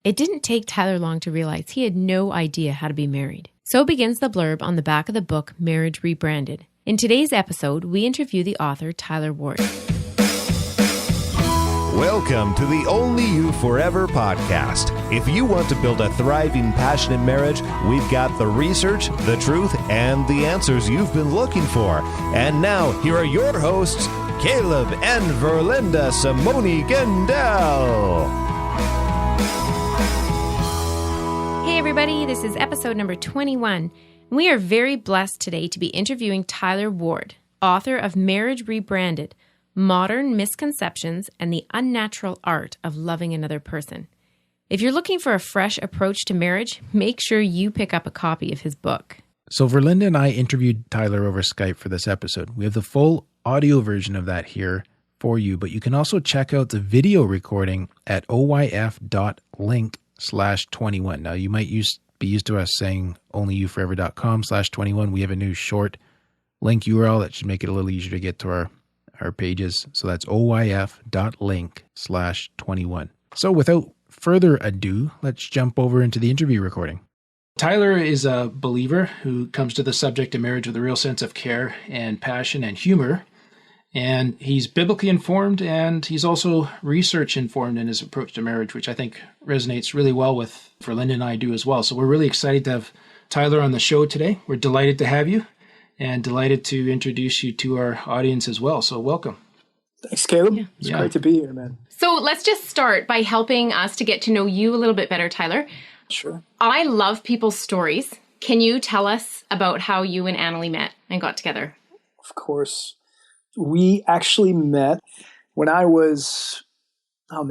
It didn't take Tyler long to realize he had no idea how to be married. So begins the blurb on the back of the book, Marriage Rebranded. In today's episode, we interview the author, Tyler Ward. Welcome to the Only You Forever podcast. If you want to build a thriving, passionate marriage, we've got the research, the truth, and the answers you've been looking for. And now, here are your hosts, Caleb and Verlinda Simone Gendel. Hey everybody, this is episode number 21. We are very blessed today to be interviewing Tyler Ward, author of Marriage Rebranded, Modern Misconceptions and the Unnatural Art of Loving Another Person. If you're looking for a fresh approach to marriage, make sure you pick up a copy of his book. So Verlinda and I interviewed Tyler over Skype for this episode. We have the full audio version of that here for you, but you can also check out the video recording at oyf.link/21. Now, you might be used to us saying onlyyouforever.com/21. We have a new short link URL that should make it a little easier to get to our pages. So that's oyf.link/21. So without further ado, let's jump over into the interview recording. Tyler is a believer who comes to the subject of marriage with a real sense of care and passion and humor. And he's biblically informed, and he's also research informed in his approach to marriage, which I think resonates really well with Verlinda and I do as well. So we're really excited to have Tyler on the show today. We're delighted to have you and delighted to introduce you to our audience as well. So welcome. Thanks, Caleb. Yeah. It's great to be here, man. So let's just start by helping us to get to know you a little bit better, Tyler. Sure. I love people's stories. Can you tell us about how you and Annalie met and got together? Of course. We actually met when I was, I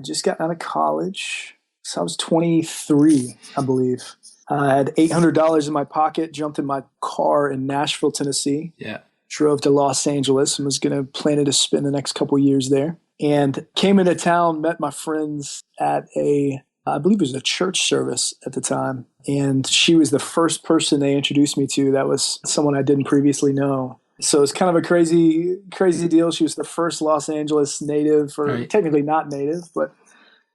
just got out of college. So I was 23, I believe. I had $800 in my pocket, jumped in my car in Nashville, Tennessee. Yeah. Drove to Los Angeles and was going to plan to spend the next couple years there. And came into town, met my friends at I believe it was a church service at the time. And she was the first person they introduced me to that was someone I didn't previously know. So it's kind of a crazy deal. She was the first Los Angeles native, or technically not native, but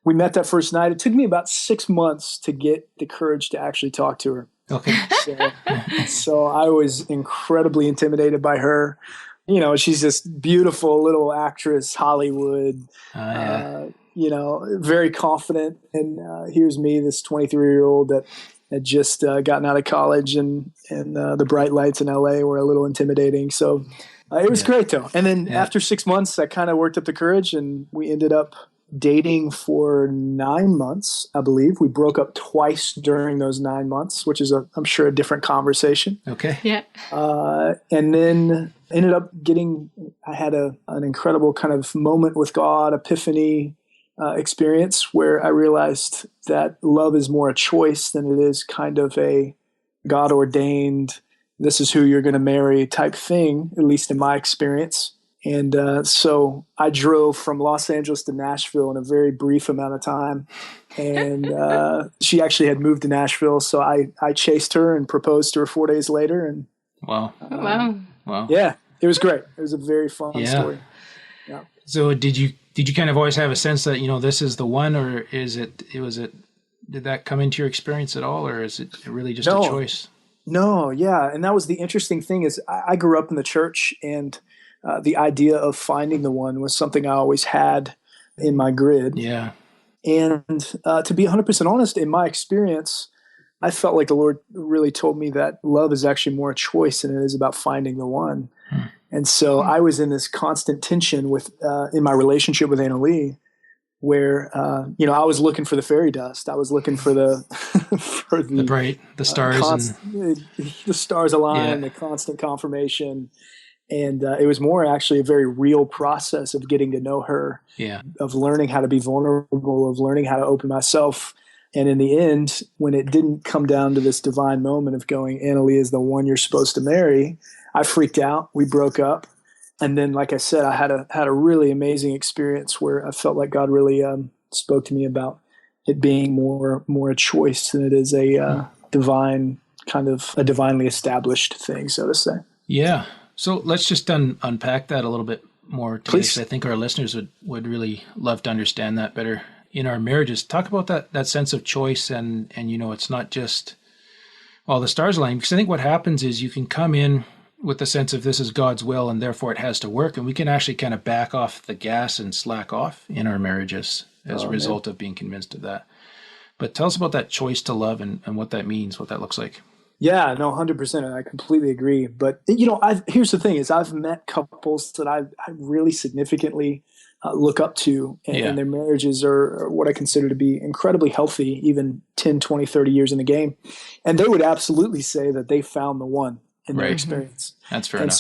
we met that first night. It took me about 6 months to get the courage to actually talk to her. Okay. So I was incredibly intimidated by her. You know, she's this beautiful little actress, Hollywood, very confident. And here's me, this 23-year-old that had just gotten out of college, and the bright lights in LA were a little intimidating. So it was great, though. And then after 6 months, I kind of worked up the courage, and we ended up dating for 9 months, I believe. We broke up twice during those 9 months, which is, I'm sure, a different conversation. Okay. Yeah. And then ended up I had an incredible kind of moment with God, epiphany experience, where I realized that love is more a choice than it is kind of a God-ordained, this is who you're going to marry type thing, at least in my experience. And so I drove from Los Angeles to Nashville in a very brief amount of time. And she actually had moved to Nashville. So I chased her and proposed to her 4 days later. And Wow. Yeah, it was great. It was a very fun story. Yeah. So did you kind of always have a sense that, this is the one, or did that come into your experience at all, or is it really just a choice? No. Yeah. And that was the interesting thing is I grew up in the church, and the idea of finding the one was something I always had in my grid. Yeah. And to be 100% honest, in my experience, I felt like the Lord really told me that love is actually more a choice than it is about finding the one. And so I was in this constant tension in my relationship with Annalie, where I was looking for the fairy dust. I was looking for the stars, the stars align, the constant confirmation. And it was more actually a very real process of getting to know her, of learning how to be vulnerable, of learning how to open myself. And in the end, when it didn't come down to this divine moment of going, Annalie is the one you're supposed to marry, I freaked out. We broke up. And then, like I said, I had a really amazing experience where I felt like God really spoke to me about it being more a choice than it is a divine, kind of a divinely established thing, so to say. Yeah. So let's just unpack that a little bit more today, because I think our listeners would really love to understand that better. in our marriages. Talk about that sense of choice and it's not just all the stars align, because I think what happens is you can come in with the sense of this is God's will and therefore it has to work, and we can actually kind of back off the gas and slack off in our marriages as a result of being convinced of that. But tell us about that choice to love and what that means, what that looks like. Yeah, no, 100%. And I completely agree. But, here's the thing is I've met couples that I really significantly look up to, and their marriages are what I consider to be incredibly healthy, even 10, 20, 30 years in the game. And they would absolutely say that they found the one in their experience. That's fair enough.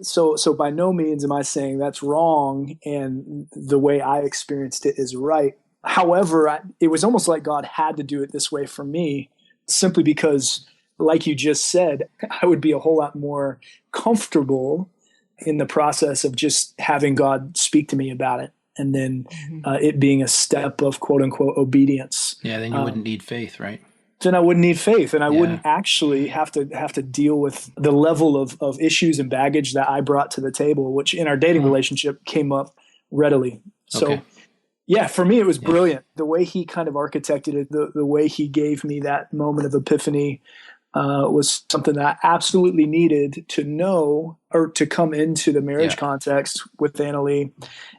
So by no means am I saying that's wrong and the way I experienced it is right. However, it was almost like God had to do it this way for me, simply because, like you just said, I would be a whole lot more comfortable in the process of just having God speak to me about it, and then it being a step of quote unquote obedience. Yeah, then you wouldn't need faith, right? Then I wouldn't need faith, and I wouldn't actually have to deal with the level of issues and baggage that I brought to the table, which in our dating relationship came up readily. So yeah, for me, it was brilliant. The way he kind of architected it, the way he gave me that moment of epiphany was something that I absolutely needed to know or to come into the marriage context with Annalee.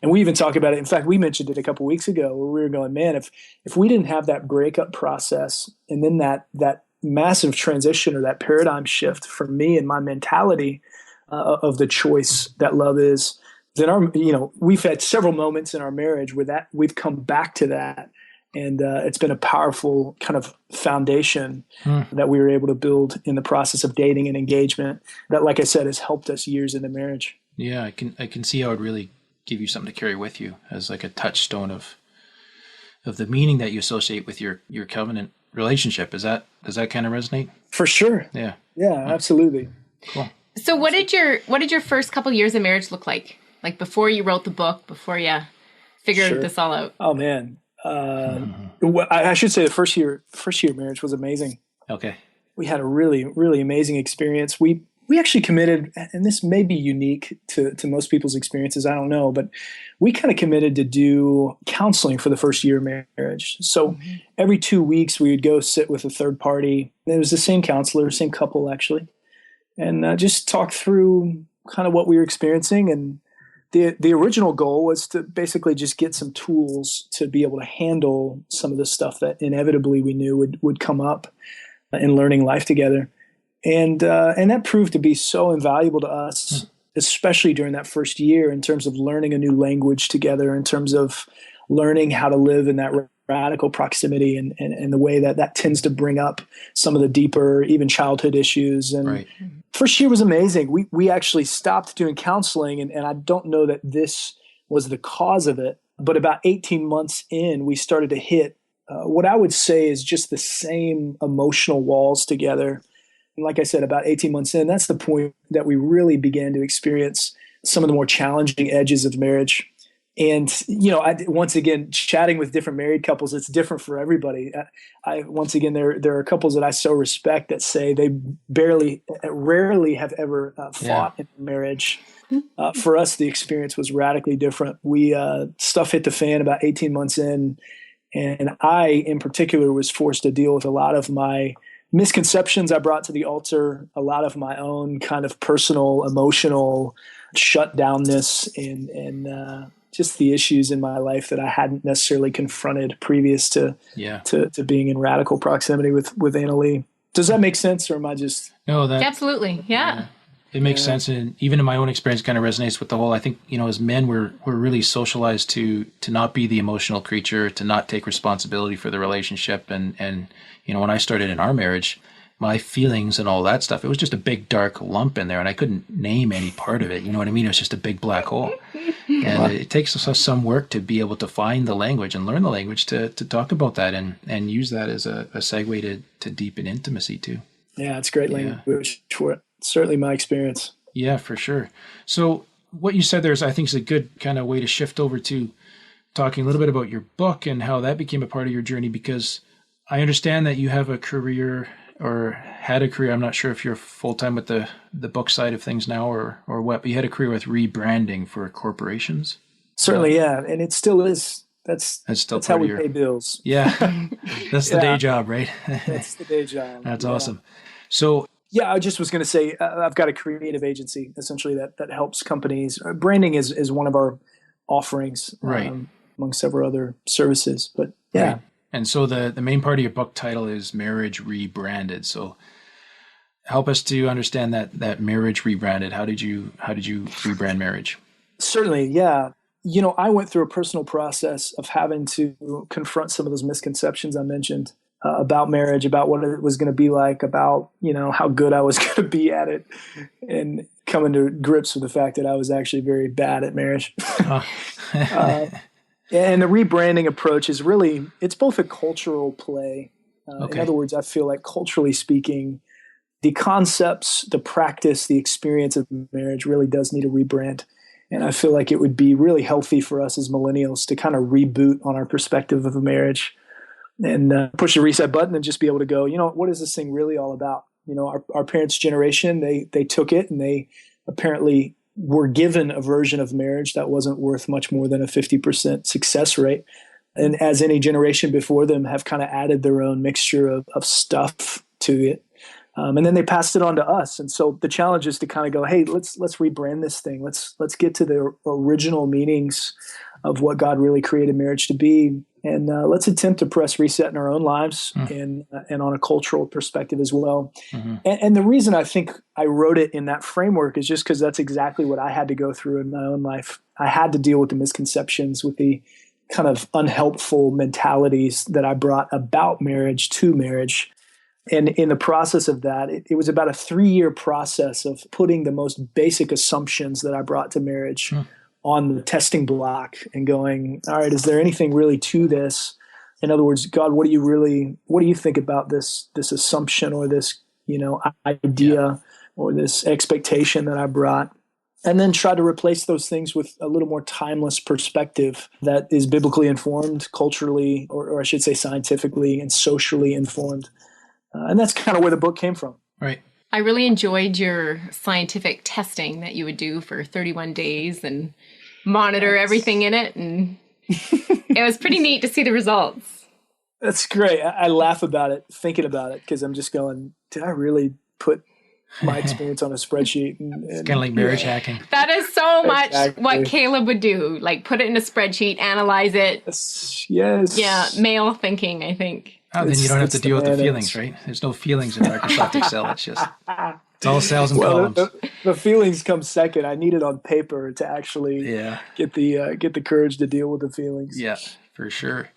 And we even talk about it. In fact, we mentioned it a couple of weeks ago where we were going, man, if we didn't have that breakup process and then that massive transition or that paradigm shift for me and my mentality of the choice that love is, then we've had several moments in our marriage where that we've come back to that. And it's been a powerful kind of foundation that we were able to build in the process of dating and engagement that, like I said, has helped us years into marriage. Yeah, I can see how it really give you something to carry with you as like a touchstone of the meaning that you associate with your covenant relationship. Does that kind of resonate? For sure. Yeah. Yeah, absolutely. Cool. So what did your first couple years of marriage look like? Like before you wrote the book, before you figured this all out? Oh man. I should say the first year of marriage was amazing. Okay. We had a really, really amazing experience. We actually committed, and this may be unique to most people's experiences, I don't know, but we kind of committed to do counseling for the first year of marriage. So every 2 weeks we would go sit with a third party. It was the same counselor, same couple actually, and just talk through kind of what we were experiencing. And the original goal was to basically just get some tools to be able to handle some of the stuff that inevitably we knew would come up in learning life together. And that proved to be so invaluable to us, especially during that first year in terms of learning a new language together, in terms of learning how to live in that radical proximity and the way that tends to bring up some of the deeper, even childhood issues. And first year was amazing. We actually stopped doing counseling, and I don't know that this was the cause of it, but about 18 months in, we started to hit what I would say is just the same emotional walls together. And like I said, about 18 months in, that's the point that we really began to experience some of the more challenging edges of marriage. And, once again, chatting with different married couples, it's different for everybody. Once again, there are couples that I so respect that say they rarely have ever fought in marriage. For us, the experience was radically different. Stuff hit the fan about 18 months in, and I, in particular, was forced to deal with a lot of my misconceptions I brought to the altar, a lot of my own kind of personal, emotional shutdownness and just the issues in my life that I hadn't necessarily confronted previous to being in radical proximity with Annalee. Does that make sense, or am I just... No, absolutely. Yeah. It makes sense. And even in my own experience, kind of resonates with the whole, I think, as men, we're really socialized to not be the emotional creature, to not take responsibility for the relationship. And when I started in our marriage, my feelings and all that stuff, it was just a big dark lump in there, and I couldn't name any part of it. You know what I mean? It was just a big black hole. And it takes us some work to be able to find the language and learn the language to talk about that and use that as a segue to deepen intimacy too. Yeah, it's great language for it. Certainly my experience. Yeah, for sure. So what you said there is, I think, is a good kind of way to shift over to talking a little bit about your book and how that became a part of your journey, because I understand that you have a career or had a career. I'm not sure if you're full-time with the book side of things now or what, but you had a career with rebranding for corporations. Certainly, yeah. And it still is still how we pay bills. Yeah. That's the day job, right? That's the day job. That's awesome. So yeah, I just was going to say, I've got a creative agency essentially that helps companies. Branding is one of our offerings, right, among several other services. But yeah. Right. And so the main part of your book title is Marriage Rebranded. So help us to understand that Marriage Rebranded. How did you rebrand marriage? Certainly, yeah. I went through a personal process of having to confront some of those misconceptions I mentioned about marriage, about what it was going to be like, about, how good I was going to be at it, and coming to grips with the fact that I was actually very bad at marriage. And the rebranding approach is really, it's both a cultural play. In other words, I feel like culturally speaking, the concepts, the practice, the experience of marriage really does need a rebrand. And I feel like it would be really healthy for us as millennials to kind of reboot on our perspective of a marriage and push the reset button and just be able to go, what is this thing really all about? Our parents' generation, they took it and they apparently were given a version of marriage that wasn't worth much more than a 50% success rate. And as any generation before them have kind of added their own mixture of stuff to it. And then they passed it on to us. And so the challenge is to kind of go, hey, let's rebrand this thing. Let's get to the original meanings of what God really created marriage to be. And let's attempt to press reset in our own lives and on a cultural perspective as well. Mm-hmm. And the reason I think I wrote it in that framework is just because that's exactly what I had to go through in my own life. I had to deal with the misconceptions, with the kind of unhelpful mentalities that I brought about marriage to marriage. And in the process of that, it was about a 3-year process of putting the most basic assumptions that I brought to marriage on the testing block and going, all right, is there anything really to this? In other words, God, what do you think about this assumption or this, idea or this expectation that I brought? And then try to replace those things with a little more timeless perspective that is biblically informed, culturally, or I should say scientifically and socially informed. And that's kind of where the book came from. Right. I really enjoyed your scientific testing that you would do for 31 days and monitor everything in it. And it was pretty neat to see the results. That's great. I laugh about it, thinking about it, because I'm just going, did I really put my experience on a spreadsheet? It's kind of like marriage hacking. That is so much what Caleb would do. Like put it in a spreadsheet, analyze it. Yes. Yeah, male thinking, I think. Oh, then you don't have to deal with the feelings, right? There's no feelings in Microsoft Excel. It's all cells and columns. The feelings come second. I need it on paper to actually get the courage to deal with the feelings. Yeah, for sure.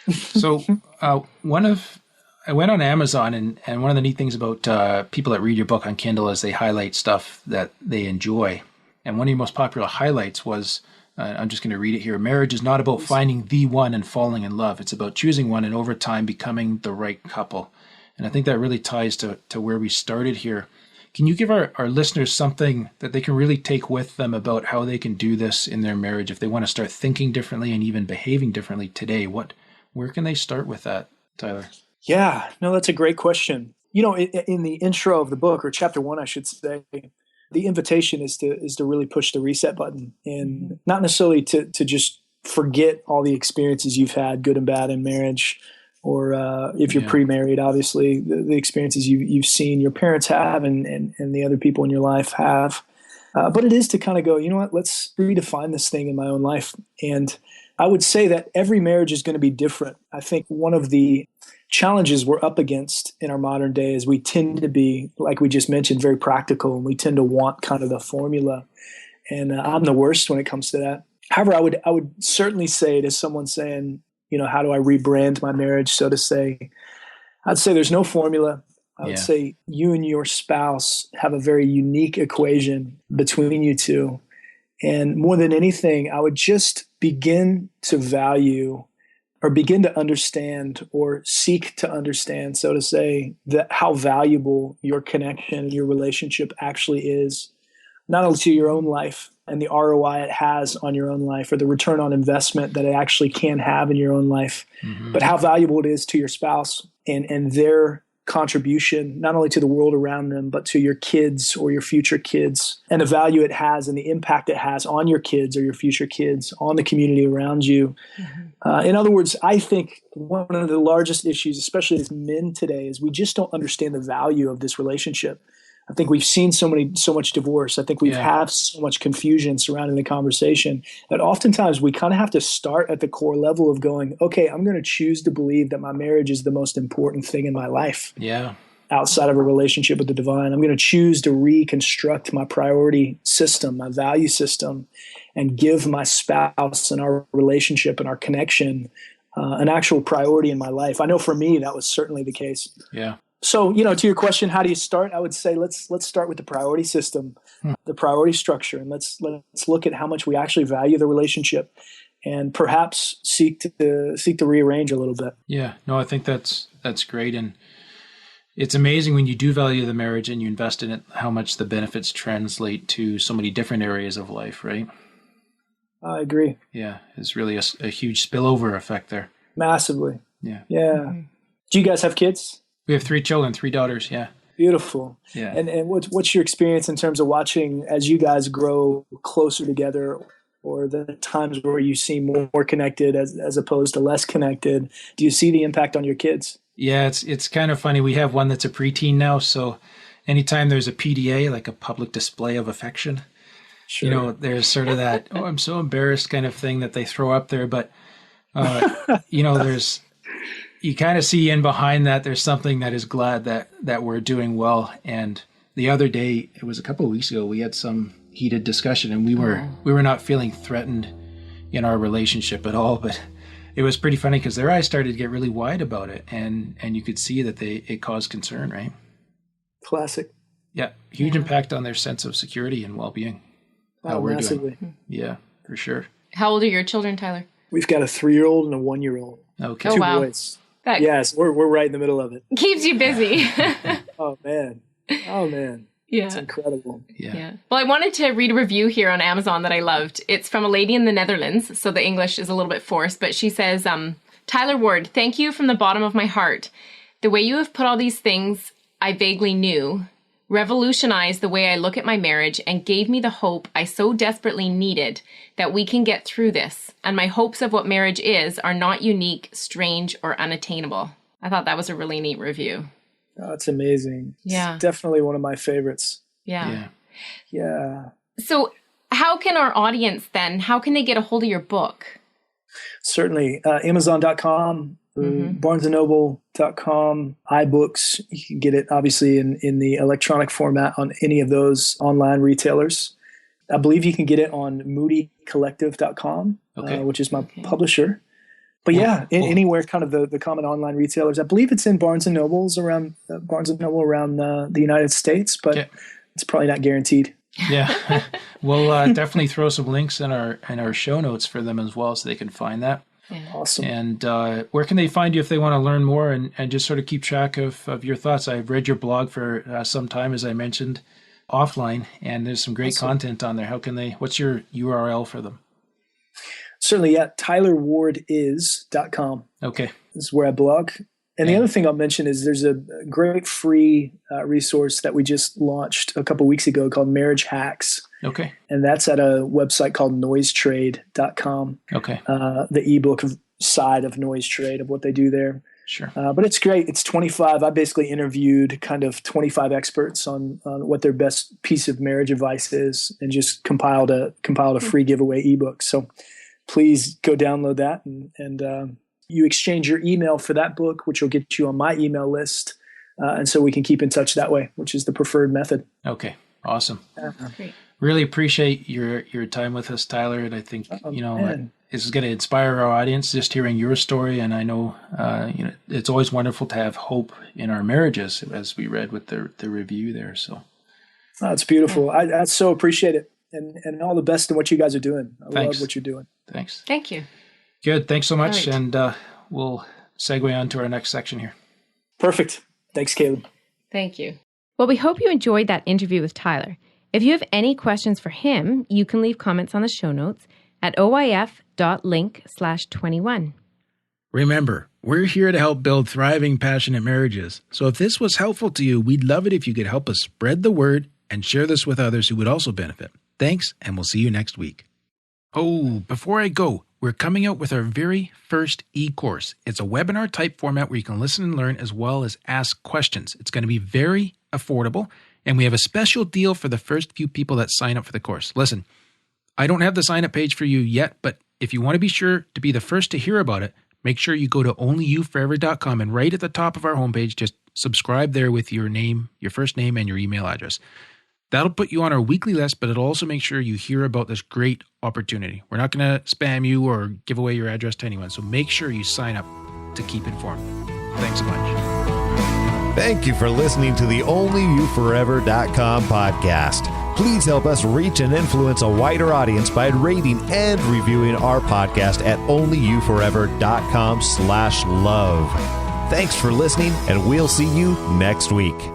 So I went on Amazon, and one of the neat things about people that read your book on Kindle is they highlight stuff that they enjoy. And one of your most popular highlights was, I'm just going to read it here. Marriage is not about finding the one and falling in love. It's about choosing one and over time becoming the right couple. And I think that really ties to where we started here. Can you give our listeners something that they can really take with them about how they can do this in their marriage if they want to start thinking differently and even behaving differently today? Where can they start with that, Tyler? Yeah, no, that's a great question. In the intro of the book, or chapter 1, I should say, the invitation is to really push the reset button, and not necessarily to just forget all the experiences you've had, good and bad, in marriage, or if you're pre-married, obviously the experiences you've seen your parents have and the other people in your life have. But it is to kind of go, let's redefine this thing in my own life. And I would say that every marriage is going to be different. I think one of the challenges we're up against in our modern day is we tend to be, like we just mentioned, very practical, and we tend to want kind of the formula. And I'm the worst when it comes to that. However, I would certainly say to someone saying, how do I rebrand my marriage, so to say, I'd say there's no formula. I would say you and your spouse have a very unique equation between you two. And more than anything, I would just begin to value or begin to understand or seek to understand, so to say, that how valuable your connection and your relationship actually is, not only to your own life and the ROI it has on your own life, or the return on investment that it actually can have in your own life, but how valuable it is to your spouse and their contribution, not only to the world around them, but to your kids or your future kids, and the value it has and the impact it has on your kids or your future kids, on the community around you. In other words, I think one of the largest issues, especially as men today, is we just don't understand the value of this relationship. I think we've seen so much divorce. I think we've had so much confusion surrounding the conversation that oftentimes we kind of have to start at the core level of going, okay, I'm going to choose to believe that my marriage is the most important thing in my life. Yeah. Outside of a relationship with the divine. I'm going to choose to reconstruct my priority system, my value system, and give my spouse and our relationship and our connection an actual priority in my life. I know for me, that was certainly the case. Yeah. So, to your question, how do you start? I would say let's start with the priority system, the priority structure, and let's look at how much we actually value the relationship, and perhaps seek to rearrange a little bit. Yeah, no, I think that's great, and it's amazing when you do value the marriage and you invest in it, how much the benefits translate to so many different areas of life, right? I agree. Yeah, it's really a huge spillover effect there. Massively. Yeah. Yeah. Mm-hmm. Do you guys have kids? We have 3 children, 3 daughters. Yeah. Beautiful. Yeah. And what's your experience in terms of watching as you guys grow closer together, or the times where you seem more connected as opposed to less connected? Do you see the impact on your kids? Yeah, it's kind of funny. We have one that's a preteen now, so anytime there's a PDA, like a public display of affection, sure. There's sort of that, oh, I'm so embarrassed kind of thing that they throw up there. But, there's, you kind of see in behind that, there's something that is glad that we're doing well. And the other day, it was a couple of weeks ago, we had some heated discussion, and we were not feeling threatened in our relationship at all, but it was pretty funny because their eyes started to get really wide about it, and you could see that it caused concern, right? Classic. Yeah, huge impact on their sense of security and well-being. How we're massively. Doing. Yeah, for sure. How old are your children, Tyler? We've got a 3-year-old and a 1-year-old. Okay. Oh, 2 wow. boys. Yes, we're right in the middle of it. Keeps you busy. Oh man. Yeah. It's incredible. Yeah. Well, I wanted to read a review here on Amazon that I loved. It's from a lady in the Netherlands, so the English is a little bit forced, but she says, Tyler Ward, thank you from the bottom of my heart. The way you have put all these things I vaguely knew revolutionized the way I look at my marriage and gave me the hope I so desperately needed that we can get through this. And my hopes of what marriage is are not unique, strange, or unattainable. I thought that was a really neat review. Oh, it's amazing. Yeah. It's definitely one of my favorites. Yeah. So how can our audience then, how can they get a hold of your book? Certainly. Amazon.com, BarnesandNoble.com, iBooks. You can get it obviously in the electronic format on any of those online retailers. I believe you can get it on moodycollective.com, which is my publisher. But anywhere kind of the common online retailers. I believe it's in Barnes and Nobles around the United States, but it's probably not guaranteed. Yeah, we'll definitely throw some links in our show notes for them as well, so they can find that. Yeah. Awesome. And where can they find you if they want to learn more and just sort of keep track of your thoughts? I've read your blog for some time, as I mentioned, offline, and there's some great content on there. What's your URL for them? Certainly, tylerwardis.com. Okay. This is where I blog. And the other thing I'll mention is there's a great free resource that we just launched a couple weeks ago called Marriage Hacks. Okay. And that's at a website called noisetrade.com. Okay. The ebook side of Noise Trade, of what they do there. Sure. But it's great. It's 25. I basically interviewed kind of 25 experts on what their best piece of marriage advice is, and just compiled a free giveaway ebook. So please go download that, and you exchange your email for that book, which will get you on my email list. And so we can keep in touch that way, which is the preferred method. Okay. Awesome. Great. Really appreciate your time with us, Tyler. And I think, this is going to inspire our audience just hearing your story. And I know, it's always wonderful to have hope in our marriages, as we read with the review there. So it's beautiful. I so appreciate it. And all the best in what you guys are doing. I love what you're doing. Thanks. Thank you. Good. Thanks so much. Right. And we'll segue on to our next section here. Perfect. Thanks, Caleb. Thank you. Well, we hope you enjoyed that interview with Tyler. If you have any questions for him, you can leave comments on the show notes at oif.link/21. Remember, we're here to help build thriving, passionate marriages. So if this was helpful to you, we'd love it if you could help us spread the word and share this with others who would also benefit. Thanks, and we'll see you next week. Oh, before I go, we're coming out with our very first e-course. It's a webinar type format where you can listen and learn as well as ask questions. It's going to be very affordable, and we have a special deal for the first few people that sign up for the course. Listen, I don't have the sign-up page for you yet, but if you want to be sure to be the first to hear about it, make sure you go to onlyyouforever.com and right at the top of our homepage, just subscribe there with your name, your first name, and your email address. That'll put you on our weekly list, but it'll also make sure you hear about this great opportunity. We're not going to spam you or give away your address to anyone, so make sure you sign up to keep informed. Thanks a bunch. Thank you for listening to the OnlyYouForever.com podcast. Please help us reach and influence a wider audience by rating and reviewing our podcast at OnlyYouForever.com/love. Thanks for listening, and we'll see you next week.